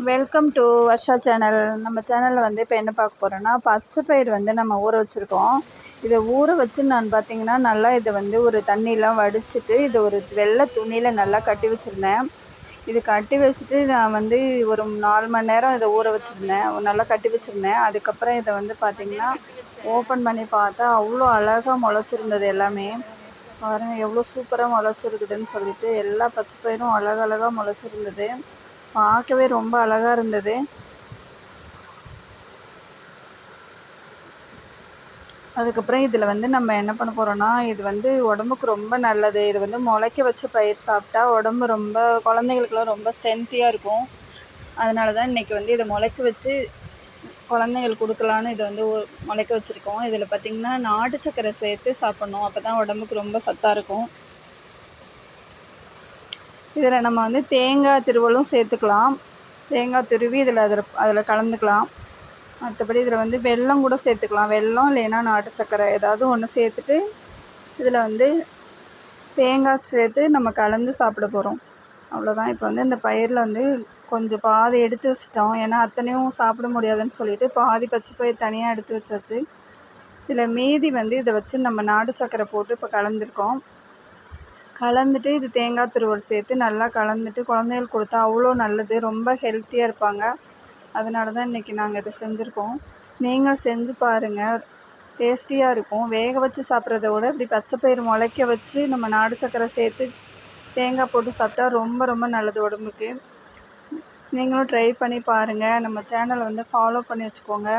Welcome to Varsha channel. நம்ம சேனலில் வந்து இப்போ என்ன பார்க்க போகிறோன்னா, பச்சை பயிர் வந்து நம்ம ஊற வச்சுருக்கோம். இதை ஊற வச்சு நான் பார்த்திங்கன்னா நல்லா இதை வந்து ஒரு தண்ணியெலாம் வடிச்சிட்டு இதை ஒரு வெள்ளை துணியில் நல்லா கட்டி வச்சுருந்தேன். இது கட்டி வச்சுட்டு நான் வந்து ஒரு 4 மணி நேரம் இதை ஊற வச்சுருந்தேன், நல்லா கட்டி வச்சுருந்தேன். அதுக்கப்புறம் இதை வந்து பார்த்திங்கன்னா ஓப்பன் பண்ணி பார்த்தா அவ்வளோ அழகாக முளைச்சிருந்தது. எல்லாமே பாருங்கள் எவ்வளோ சூப்பராக முளைச்சிருக்குதுன்னு சொல்லிட்டு எல்லா பச்சை பயிரும் அழகழகாக முளைச்சிருந்தது. பார்க்கவே ரொம்ப அழகாக இருந்தது. அதுக்கப்புறம் இதில் வந்து நம்ம என்ன பண்ண போகிறோன்னா, இது வந்து உடம்புக்கு ரொம்ப நல்லது. இது வந்து முளைக்க வச்ச பயிர் சாப்பிட்டா உடம்பு ரொம்ப குழந்தைங்களுக்குலாம் ரொம்ப ஸ்ட்ரென்த்தியாக இருக்கும். அதனால தான் இன்றைக்கி வந்து இதை முளைக்க வச்சு குழந்தைங்களுக்கு கொடுக்கலான்னு இதை வந்து முளைக்க வச்சுருக்கோம். இதில் பார்த்திங்கன்னா நாட்டு சர்க்கரை சேர்த்து சாப்பிட்ணும், அப்போ தான் உடம்புக்கு ரொம்ப சத்தாக இருக்கும். இதில் நம்ம வந்து தேங்காய் திருவலும் சேர்த்துக்கலாம். தேங்காய் துருவி அதில் கலந்துக்கலாம். மற்றபடி இதில் வந்து வெல்லம் கூட சேர்த்துக்கலாம். வெல்லம் இல்லைன்னா நாட்டு சர்க்கரை ஏதாவது ஒன்று சேர்த்துட்டு இதில் வந்து தேங்காய் சேர்த்து நம்ம கலந்து சாப்பிட போகிறோம். அவ்வளோதான். இப்போ வந்து இந்த பயிரில் வந்து கொஞ்சம் பாதி எடுத்து வச்சிட்டோம். ஏன்னா அத்தனையும் சாப்பிட முடியாதுன்னு சொல்லிட்டு பாதி பச்சை பயிர் தனியாக எடுத்து வச்சாச்சு. இதில் மீதி வந்து இதை வச்சு நம்ம நாட்டு சர்க்கரை போட்டு இப்போ கலந்துருக்கோம். கலந்துட்டு இது தேங்காய் துருவல் சேர்த்து நல்லா கலந்துட்டு குழந்தைகளுக்கு கொடுத்தா அவ்வளோ நல்லது, ரொம்ப ஹெல்த்தியாக இருப்பாங்க. அதனால தான் இன்றைக்கி நாங்கள் இதை செஞ்சுருக்கோம். நீங்கள் செஞ்சு பாருங்கள், டேஸ்டியாக இருக்கும். வேக வச்சு சாப்பிட்றத விட இப்படி பச்சை பயிர் முளைக்க வச்சு நம்ம நாட்டு சர்க்கரை சேர்த்து தேங்காய் போட்டு சாப்பிட்டா ரொம்ப ரொம்ப நல்லது உடம்புக்கு. நீங்களும் ட்ரை பண்ணி பாருங்கள். நம்ம சேனலை வந்து ஃபாலோ பண்ணி வச்சுக்கோங்க.